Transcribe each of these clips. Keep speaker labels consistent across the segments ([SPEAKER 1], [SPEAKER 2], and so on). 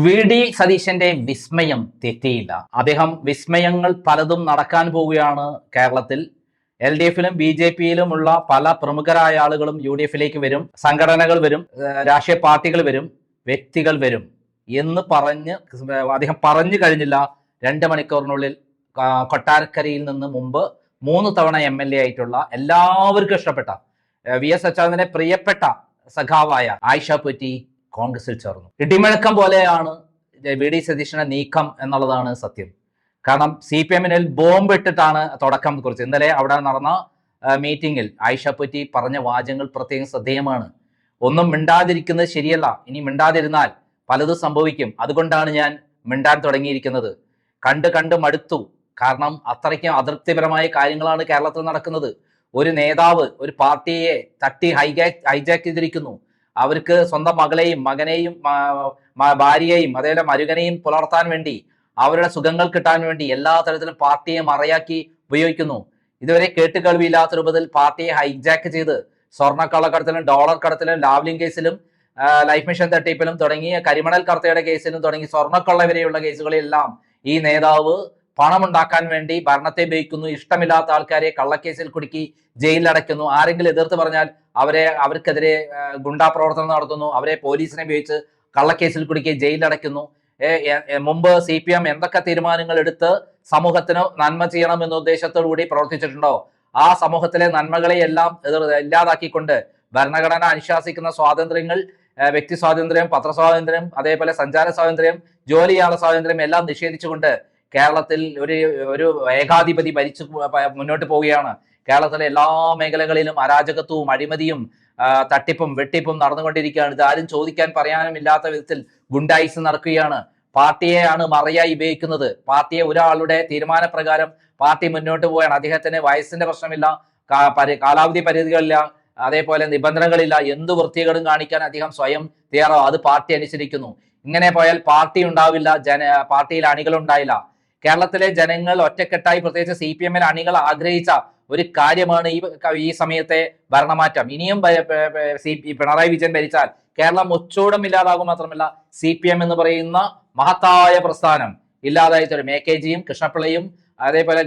[SPEAKER 1] VD. സതീശന്റെ വിസ്മയം തെറ്റിയില്ല. അദ്ദേഹം വിസ്മയങ്ങൾ പലതും നടക്കാൻ പോവുകയാണ് കേരളത്തിൽ. LDFിലും BJPയിലുമുള്ള പല പ്രമുഖരായ ആളുകളും UDFിലേക്ക് വരും, സംഘടനകൾ വരും, രാഷ്ട്രീയ പാർട്ടികൾ വരും, വ്യക്തികൾ വരും എന്ന് അദ്ദേഹം പറഞ്ഞു കഴിഞ്ഞില്ല. 2 മണിക്കൂറിനുള്ളിൽ കൊട്ടാരക്കരയിൽ നിന്ന് മുമ്പ് 3 തവണ MLA ആയിട്ടുള്ള എല്ലാവർക്കും ഇഷ്ടപ്പെട്ട VS അച്യുതാനന്ദന്റെ പ്രിയപ്പെട്ട സഖാവായ ആയിഷ പൊറ്റി കോൺഗ്രസിൽ ചേർന്നു. ഇടിമുഴക്കം പോലെയാണ് വി.ഡി. സതീശന്റെ നീക്കം എന്നുള്ളതാണ് സത്യം. കാരണം CPM-ൽ ബോംബ് ഇട്ടിട്ടാണ് തുടക്കം കുറിച്ചത്. ഇന്നലെ അവിടെ നടന്ന മീറ്റിംഗിൽ ആയിഷ പൊറ്റി പറഞ്ഞ വാചകങ്ങൾ പ്രത്യേകം ശ്രദ്ധേയമാണ്. ഒന്നും മിണ്ടാതിരിക്കുന്നത് ശരിയല്ല, ഇനി മിണ്ടാതിരുന്നാൽ പലതും സംഭവിക്കും, അതുകൊണ്ടാണ് ഞാൻ മിണ്ടാൻ തുടങ്ങിയിരിക്കുന്നത്. കണ്ട് മടുത്തു. കാരണം അത്രയ്ക്കും അതൃപ്തിപരമായ കാര്യങ്ങളാണ് കേരളത്തിൽ നടക്കുന്നത്. ഒരു നേതാവ് ഒരു പാർട്ടിയെ തട്ടി ഹൈജാക്ക് ചെയ്തിരിക്കുന്നു. അവർക്ക് സ്വന്തം മകളെയും മകനെയും ഭാര്യയെയും അതേപോലെ മരുകനെയും പുലർത്താൻ വേണ്ടി, അവരുടെ സുഖങ്ങൾ കിട്ടാൻ വേണ്ടി എല്ലാ തരത്തിലും പാർട്ടിയെ മറയാക്കി ഉപയോഗിക്കുന്നു. ഇതുവരെ കേട്ടുകേൾവിയില്ലാത്ത രൂപത്തിൽ പാർട്ടിയെ ഹൈജാക്ക് ചെയ്ത് സ്വർണ്ണക്കള്ളക്കടത്തിലും ഡോളർ കടത്തിലും ലാവ്ലിംഗ് കേസിലും ലൈഫ് മിഷൻ തട്ടിപ്പിലും തുടങ്ങി കരിമണൽ കർത്തയുടെ കേസിലും തുടങ്ങി സ്വർണ്ണക്കൊള്ള വരെയുള്ള കേസുകളിലെല്ലാം ഈ നേതാവ് പണമുണ്ടാക്കാൻ വേണ്ടി ഭരണത്തെ ഉപയോഗിക്കുന്നു. ഇഷ്ടമില്ലാത്ത ആൾക്കാരെ കള്ളക്കേസിൽ കുടുക്കി ജയിലിലടയ്ക്കുന്നു. ആരെങ്കിലും എതിർത്ത് പറഞ്ഞാൽ അവർക്കെതിരെ ഗുണ്ടാ പ്രവർത്തനം നടത്തുന്നു. അവരെ പോലീസിനെ ഉപയോഗിച്ച് കള്ളക്കേസിൽ കുടുക്കി ജയിലിലടയ്ക്കുന്നു. മുമ്പ് CPM എന്തൊക്കെ തീരുമാനങ്ങൾ എടുത്ത് സമൂഹത്തിന് നന്മ ചെയ്യണം എന്ന ഉദ്ദേശത്തോടു കൂടി പ്രവർത്തിച്ചിട്ടുണ്ടോ, ആ സമൂഹത്തിലെ നന്മകളെ എല്ലാം ഇല്ലാതാക്കിക്കൊണ്ട് ഭരണഘടന അനുശാസിക്കുന്ന സ്വാതന്ത്ര്യങ്ങൾ, വ്യക്തി സ്വാതന്ത്ര്യം, പത്രസ്വാതന്ത്ര്യം, അതേപോലെ സഞ്ചാര സ്വാതന്ത്ര്യം, ജോലി ചെയ്യാനുള്ള സ്വാതന്ത്ര്യം എല്ലാം നിഷേധിച്ചുകൊണ്ട് കേരളത്തിൽ ഒരു ഏകാധിപതി ഭരിച്ചു മുന്നോട്ട് പോവുകയാണ്. കേരളത്തിലെ എല്ലാ മേഖലകളിലും അരാജകത്വവും അഴിമതിയും തട്ടിപ്പും വെട്ടിപ്പും നടന്നുകൊണ്ടിരിക്കുകയാണ്. ഇത് ആരും ചോദിക്കാൻ പറയാനും ഇല്ലാത്ത വിധത്തിൽ ഗുണ്ടായിസ് നടക്കുകയാണ്. പാർട്ടിയെയാണ് മറയായി ഉപയോഗിക്കുന്നത്. പാർട്ടിയെ ഒരാളുടെ തീരുമാനപ്രകാരം പാർട്ടി മുന്നോട്ട് പോവുകയാണ്. അദ്ദേഹത്തിന് വയസ്സിന്റെ പ്രശ്നമില്ല, കാലാവധി പരിധികളില്ല, അതേപോലെ നിബന്ധനകളില്ല. എന്ത് വൃത്തികേടും കാണിക്കാൻ അദ്ദേഹം സ്വയം തയ്യാറാവും. അത് പാർട്ടി അനുസരിക്കുന്നു. ഇങ്ങനെ പോയാൽ പാർട്ടി ഉണ്ടാവില്ല, പാർട്ടിയിൽ അണികളുണ്ടായില്ല. കേരളത്തിലെ ജനങ്ങൾ ഒറ്റക്കെട്ടായി, പ്രത്യേകിച്ച് CPM-ൽ അണികൾ ആഗ്രഹിച്ച ഒരു കാര്യമാണ് ഈ സമയത്തെ ഭരണമാറ്റം. ഇനിയും പിണറായി വിജയൻ ഭരിച്ചാൽ കേരളം ഒച്ചോടം ഇല്ലാതാകും. മാത്രമല്ല CPM എന്ന് പറയുന്ന മഹത്തായ പ്രസ്ഥാനം ഇല്ലാതായി തീരും. AKGയും കൃഷ്ണപിള്ളയും അതേപോലെ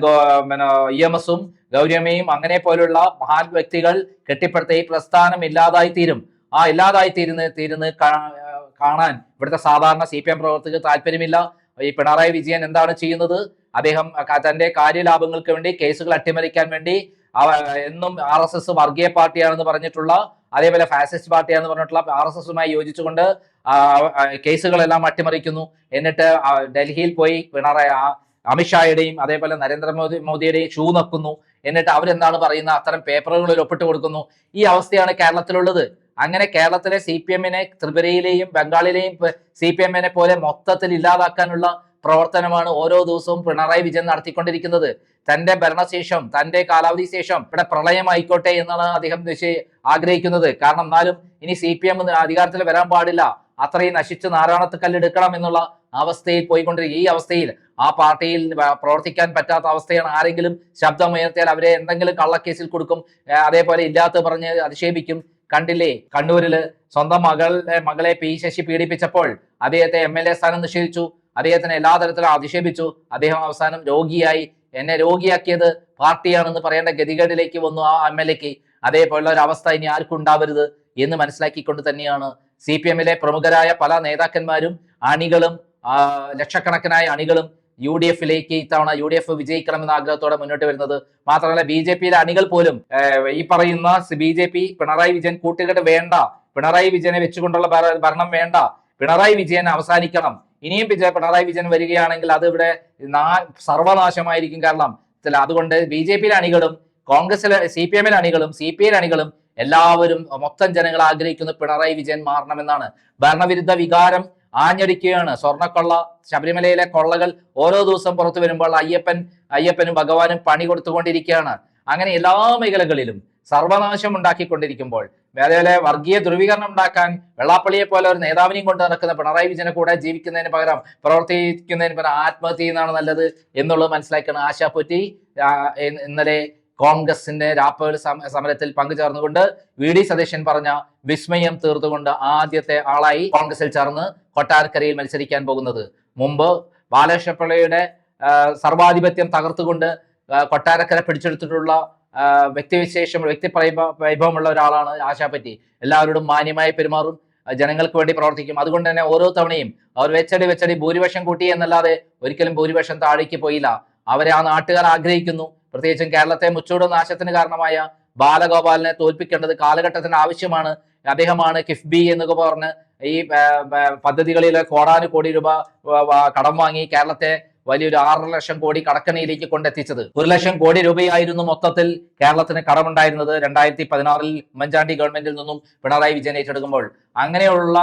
[SPEAKER 1] EMS-ഉം ഗൗരമ്മയും അങ്ങനെ പോലുള്ള മഹാൻ വ്യക്തികൾ കെട്ടിപ്പടുത്ത ഈ പ്രസ്ഥാനം ഇല്ലാതായി തീരും. ആ ഇല്ലാതായി തീരുന്ന കാണാൻ ഇവിടുത്തെ സാധാരണ CPM പ്രവർത്തകർക്ക് താല്പര്യമില്ല. ഈ പിണറായി വിജയൻ എന്താണ് ചെയ്യുന്നത്? അദ്ദേഹം തന്റെ കാര്യലാഭങ്ങൾക്ക് വേണ്ടി, കേസുകൾ അട്ടിമറിക്കാൻ വേണ്ടി എന്നും RSS വർഗീയ പാർട്ടിയാണെന്ന് പറഞ്ഞിട്ടുള്ള, അതേപോലെ ഫാസിസ്റ്റ് പാർട്ടിയാണെന്ന് പറഞ്ഞിട്ടുള്ള RSS-ഉമായി യോജിച്ചുകൊണ്ട് കേസുകളെല്ലാം അട്ടിമറിക്കുന്നു. എന്നിട്ട് ഡൽഹിയിൽ പോയി അമിത്ഷായുടെയും അതേപോലെ നരേന്ദ്രമോദിയുടെയും ഷൂ നക്കുന്നു. എന്നിട്ട് അവരെന്താണ് പറയുന്നത്? അത്തരം പേപ്പറുകളിൽ ഒപ്പിട്ട് കൊടുക്കുന്നു. ഈ അവസ്ഥയാണ് കേരളത്തിലുള്ളത്. അങ്ങനെ കേരളത്തിലെ CPM-നെ ത്രിപുരയിലെയും ബംഗാളിലെയും CPM-നെ പോലെ മൊത്തത്തിൽ ഇല്ലാതാക്കാനുള്ള പ്രവർത്തനമാണ് ഓരോ ദിവസവും പിണറായി വിജയൻ നടത്തിക്കൊണ്ടിരിക്കുന്നത്. തന്റെ ഭരണശേഷം, തന്റെ കാലാവധി ശേഷം ഇവിടെ പ്രളയമായിക്കോട്ടെ എന്നാണ് അദ്ദേഹം ആഗ്രഹിക്കുന്നത്. കാരണം എന്നാലും ഇനി CPM അധികാരത്തിൽ വരാൻ പാടില്ല, അത്രയും നശിച്ച് നാരായണത്ത് കല്ലെടുക്കണം എന്നുള്ള അവസ്ഥയിൽ പോയിക്കൊണ്ടിരിക്കും. ഈ അവസ്ഥയിൽ ആ പാർട്ടിയിൽ പ്രവർത്തിക്കാൻ പറ്റാത്ത അവസ്ഥയാണ്. ആരെങ്കിലും ശബ്ദമുയർത്തിയാൽ അവരെ എന്തെങ്കിലും കള്ളക്കേസിൽ കൊടുക്കും, അതേപോലെ ഇല്ലാത്ത പറഞ്ഞ് അധിക്ഷേപിക്കും. കണ്ടില്ലേ, കണ്ണൂരില് സ്വന്തം മകളെ P. ശശി പീഡിപ്പിച്ചപ്പോൾ അദ്ദേഹത്തെ MLA സ്ഥാനം നിഷേധിച്ചു. അദ്ദേഹത്തിന് എല്ലാ തരത്തിലും അധിക്ഷേപിച്ചു. അദ്ദേഹം അവസാനം രോഗിയായി. എന്നെ രോഗിയാക്കിയത് പാർട്ടിയാണെന്ന് പറയേണ്ട ഗതികേടിലേക്ക് വന്നു ആ MLA-ക്ക്. അതേപോലുള്ള ഒരു അവസ്ഥ ഇനി ആർക്കും ഉണ്ടാവരുത് എന്ന് മനസ്സിലാക്കിക്കൊണ്ട് തന്നെയാണ് CPM-ലെ പ്രമുഖരായ പല നേതാക്കന്മാരും അണികളും ലക്ഷക്കണക്കിനായ അണികളും UDF-ലേക്ക് ഇത്തവണ UDF വിജയിക്കണമെന്ന ആഗ്രഹത്തോടെ മുന്നോട്ട് വരുന്നത്. മാത്രമല്ല BJP-യിലെ അണികൾ പോലും ഈ പറയുന്ന BJP പിണറായി വിജയൻ കൂട്ടുകെട്ട് വേണ്ട, പിണറായി വിജയനെ വെച്ചുകൊണ്ടുള്ള ഭരണം വേണ്ട, പിണറായി വിജയൻ അവസാനിക്കണം, ഇനിയും പിണറായി വിജയൻ വരികയാണെങ്കിൽ അത് ഇവിടെ സർവനാശമായിരിക്കും. കാരണം അതുകൊണ്ട് BJP-യിലെ അണികളും കോൺഗ്രസിലെ CPM-ലെ അണികളും CPI-ലെ അണികളും എല്ലാവരും മൊത്തം ജനങ്ങൾ ആഗ്രഹിക്കുന്ന പിണറായി വിജയൻ മാറണമെന്നാണ്. ഭരണവിരുദ്ധ വികാരം ആഞ്ഞടിക്കുകയാണ്. സ്വർണ്ണക്കൊള്ള, ശബരിമലയിലെ കൊള്ളകൾ ഓരോ ദിവസം പുറത്തു വരുമ്പോൾ അയ്യപ്പനും ഭഗവാനും പണി കൊടുത്തുകൊണ്ടിരിക്കുകയാണ്. അങ്ങനെ എല്ലാ മേഖലകളിലും സർവനാശം ഉണ്ടാക്കിക്കൊണ്ടിരിക്കുമ്പോൾ, അതേപോലെ വർഗീയ ധ്രുവീകരണം ഉണ്ടാക്കാൻ വെള്ളാപ്പള്ളിയെ പോലെ ഒരു നേതാവിനെയും കൊണ്ട് നടക്കുന്ന പിണറായി വിജയനെ കൂടെ ജീവിക്കുന്നതിന് പകരം പ്രവർത്തിക്കുന്നതിന് പകരം ആത്മഹത്യ ചെയ്യുന്നതാണ് നല്ലത് എന്നുള്ളത് മനസ്സിലാക്കണം. ആശ പൊറ്റി ഇന്നലെ കോൺഗ്രസിന്റെ രാപ്പകൽ സമരത്തിൽ പങ്കുചേർന്നുകൊണ്ട് വി.ഡി. സതീശൻ പറഞ്ഞ വിസ്മയം തീർത്തുകൊണ്ട് ആദ്യത്തെ ആളായി കോൺഗ്രസിൽ ചേർന്ന് കൊട്ടാരക്കരയിൽ മത്സരിക്കാൻ പോകുന്നത്. മുമ്പ് ബാലകൃഷ്ണപിള്ളയുടെ സർവാധിപത്യം തകർത്തുകൊണ്ട് കൊട്ടാരക്കര പിടിച്ചെടുത്തിട്ടുള്ള വ്യക്തി വൈഭവമുള്ള ഒരാളാണ് ആശാപറ്റി. എല്ലാവരോടും മാന്യമായി പെരുമാറും, ജനങ്ങൾക്ക് വേണ്ടി പ്രവർത്തിക്കും. അതുകൊണ്ട് തന്നെ ഓരോ തവണയും അവർ വെച്ചടി ഭൂരിപക്ഷം കൂട്ടി എന്നല്ലാതെ ഒരിക്കലും ഭൂരിപക്ഷം താഴേക്ക് പോയില്ല. അവരെ ആ നാട്ടുകാർ ആഗ്രഹിക്കുന്നു. പ്രത്യേകിച്ചും കേരളത്തെ മുച്ചൂട് നാശത്തിന് കാരണമായ ബാലഗോപാലിനെ തോൽപ്പിക്കേണ്ടത് കാലഘട്ടത്തിന് ആവശ്യമാണ്. അദ്ദേഹമാണ് കിഫ്ബി എന്നൊക്കെ പറഞ്ഞ് ഈ പദ്ധതികളിലെ കോടാനുകോടി രൂപ കടം വാങ്ങി കേരളത്തെ വലിയൊരു 6 ലക്ഷം കോടി കടക്കണിയിലേക്ക് കൊണ്ടെത്തിച്ചത്. 1 ലക്ഷം കോടി രൂപയായിരുന്നു മൊത്തത്തിൽ കേരളത്തിന് കടമുണ്ടായിരുന്നത് 2016 ഉമ്മൻചാണ്ടി ഗവൺമെന്റിൽ നിന്നും പിണറായി വിജയൻ ഏറ്റെടുക്കുമ്പോൾ. അങ്ങനെയുള്ള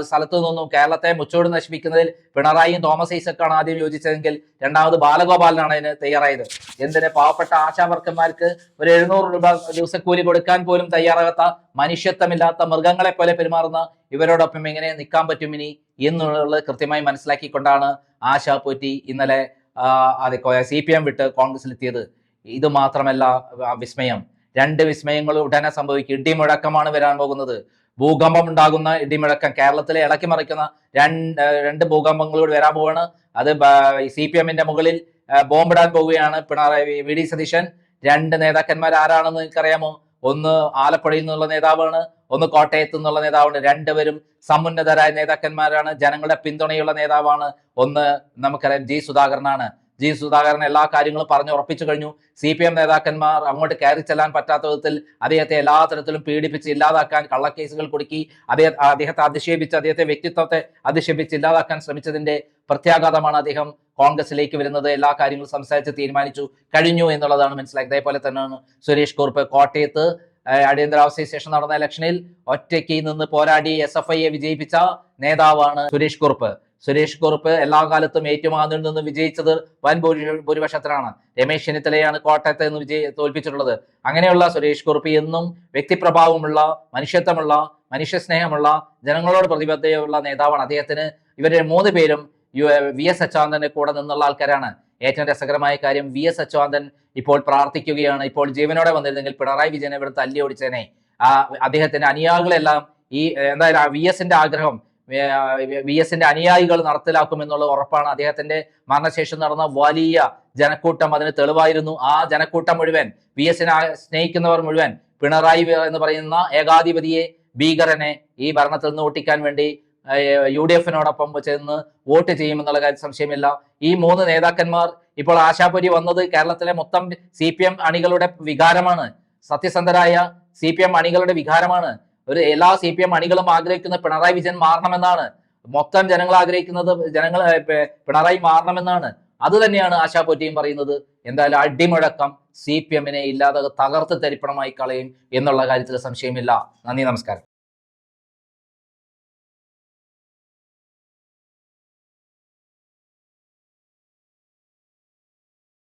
[SPEAKER 1] സ്ഥലത്തു നിന്നും കേരളത്തെ മുച്ചോട് നശിപ്പിക്കുന്നതിൽ പിണറായിയും തോമസ് ഐസക്കാണ് ആദ്യം യോജിച്ചതെങ്കിൽ രണ്ടാമത് ബാലഗോപാലനാണ് അതിന് തയ്യാറായത്. എന്തിന് പാവപ്പെട്ട ആശാവർക്കന്മാർക്ക് ഒരു 700 രൂപ ദിവസക്കൂലി കൊടുക്കാൻ പോലും തയ്യാറാകാത്ത, മനുഷ്യത്വമില്ലാത്ത മൃഗങ്ങളെ പോലെ പെരുമാറുന്ന ഇവരോടൊപ്പം എങ്ങനെ നിൽക്കാൻ പറ്റും ഇനി എന്നുള്ളത് കൃത്യമായി മനസ്സിലാക്കിക്കൊണ്ടാണ് ആശാപോറ്റി ഇന്നലെ CPM വിട്ട് കോൺഗ്രസിലെത്തിയത്. ഇത് മാത്രമല്ല വിസ്മയം, 2 വിസ്മയങ്ങൾ ഉടനെ സംഭവിക്കും. ഇടിമുഴക്കമാണ് വരാൻ പോകുന്നത്. ഭൂകമ്പം ഉണ്ടാകുന്ന ഇടിമുഴക്കം, കേരളത്തിലെ ഇളക്കി മറിക്കുന്ന രണ്ട് ഭൂകമ്പങ്ങളോട് വരാൻ പോവാണ്. അത് CPM-ന്റെ മുകളിൽ ബോംബിടാൻ പോവുകയാണ് വി.ഡി. സതീശൻ. 2 നേതാക്കന്മാർ ആരാണെന്ന് നിങ്ങൾക്കറിയാമോ? ഒന്ന് ആലപ്പുഴയിൽ നിന്നുള്ള നേതാവാണ്, ഒന്ന് കോട്ടയത്ത് നിന്നുള്ള നേതാവാണ്. 2 സമുന്നതരായ നേതാക്കന്മാരാണ്, ജനങ്ങളുടെ പിന്തുണയുള്ള നേതാവാണ്. ഒന്ന് നമുക്കറിയാം ജി സുധാകരനാണ്. ജി സുധാകരൻ എല്ലാ കാര്യങ്ങളും പറഞ്ഞു ഉറപ്പിച്ചു കഴിഞ്ഞു. CPM നേതാക്കന്മാർ അങ്ങോട്ട് കയറി ചെല്ലാൻ പറ്റാത്ത വിധത്തിൽ അദ്ദേഹത്തെ എല്ലാ തരത്തിലും പീഡിപ്പിച്ച് ഇല്ലാതാക്കാൻ, കള്ളക്കേസുകൾ കുടുക്കി അദ്ദേഹത്തെ അധിക്ഷേപിച്ച്, അദ്ദേഹത്തെ വ്യക്തിത്വത്തെ അധിക്ഷേപിച്ച് ഇല്ലാതാക്കാൻ ശ്രമിച്ചതിന്റെ പ്രത്യാഘാതമാണ് അദ്ദേഹം കോൺഗ്രസിലേക്ക് വരുന്നത്. എല്ലാ കാര്യങ്ങളും സംസാരിച്ച് തീരുമാനിച്ചു കഴിഞ്ഞു എന്നുള്ളതാണ് മനസ്സിലാക്കിയത്. അതേപോലെ തന്നെയാണ് സുരേഷ് കുറുപ്പ്. കോട്ടയത്ത് അടിയന്തരാവസ്ഥയ്ക്ക് ശേഷം നടന്ന ഇലക്ഷനിൽ ഒറ്റയ്ക്ക് നിന്ന് പോരാടി SFIയെ വിജയിപ്പിച്ച നേതാവാണ് സുരേഷ് കുറുപ്പ്. സുരേഷ് കുറുപ്പ് എല്ലാ കാലത്തും ഏറ്റുമാനൂരിൽ നിന്ന് വിജയിച്ചത് വൻ ഭൂരിപക്ഷത്തിലാണ്. രമേശ് ചെന്നിത്തലയാണ് കോട്ടയത്ത് നിന്ന് തോൽപ്പിച്ചിട്ടുള്ളത്. അങ്ങനെയുള്ള സുരേഷ് കുറുപ്പ് എന്നും വ്യക്തിപ്രഭാവമുള്ള, മനുഷ്യത്വമുള്ള, മനുഷ്യസ്നേഹമുള്ള, ജനങ്ങളോട് പ്രതിബദ്ധതയുള്ള നേതാവാണ്. അദ്ദേഹത്തിന് ഇവരുടെ 3 പേരും VS അച്യുതാനന്ദന്റെ കൂടെ നിന്നുള്ള ആൾക്കാരാണ്. ഏറ്റവും രസകരമായ കാര്യം, VS അച്യുതാനന്ദൻ ഇപ്പോൾ പ്രാർത്ഥിക്കുകയാണ്. ഇപ്പോൾ ജീവനോടെ വന്നിരുന്നെങ്കിൽ പിണറായി വിജയനെ ഇവിടെ തല്ലി ഓടിച്ചേനെ. അദ്ദേഹത്തിന്റെ അനുയായികളെല്ലാം എന്തായാലും VS-ന്റെ ആഗ്രഹം VS-ന്റെ അനുയായികൾ നടപ്പിലാക്കുമെന്നുള്ള ഉറപ്പാണ്. അദ്ദേഹത്തിന്റെ മരണശേഷം നടന്ന വലിയ ജനക്കൂട്ടം അതിന് തെളിവായിരുന്നു. ആ ജനക്കൂട്ടം മുഴുവൻ, VS-നെ സ്നേഹിക്കുന്നവർ മുഴുവൻ പിണറായി എന്ന് പറയുന്ന ഏകാധിപതിയെ, ഭീകരനെ ഈ ഭരണത്തിൽ നിന്ന് ഓട്ടിക്കാൻ വേണ്ടി UDF-നോടൊപ്പം ചേർന്ന് വോട്ട് ചെയ്യുമെന്നുള്ള കാര്യം സംശയമില്ല. ഈ 3 നേതാക്കന്മാർ ഇപ്പോൾ ആശാപുരി വന്നത് കേരളത്തിലെ മൊത്തം CPM അണികളുടെ വികാരമാണ്. സത്യസന്ധരായ CPM അണികളുടെ വികാരമാണ്. എല്ലാ CPM അണികളും ആഗ്രഹിക്കുന്ന പിണറായി വിജയൻ മാറണമെന്നാണ്. മൊത്തം ജനങ്ങൾ ആഗ്രഹിക്കുന്നത് പിണറായി മാറണമെന്നാണ്. അത് തന്നെയാണ് ആശാപോറ്റിയും പറയുന്നത്. എന്തായാലും അടിമുഴക്കം CPM-നെ ഇല്ലാതെ തകർത്ത് തരിപ്പണമായി കളയും എന്നുള്ള കാര്യത്തിൽ സംശയമില്ല. നന്ദി, നമസ്കാരം.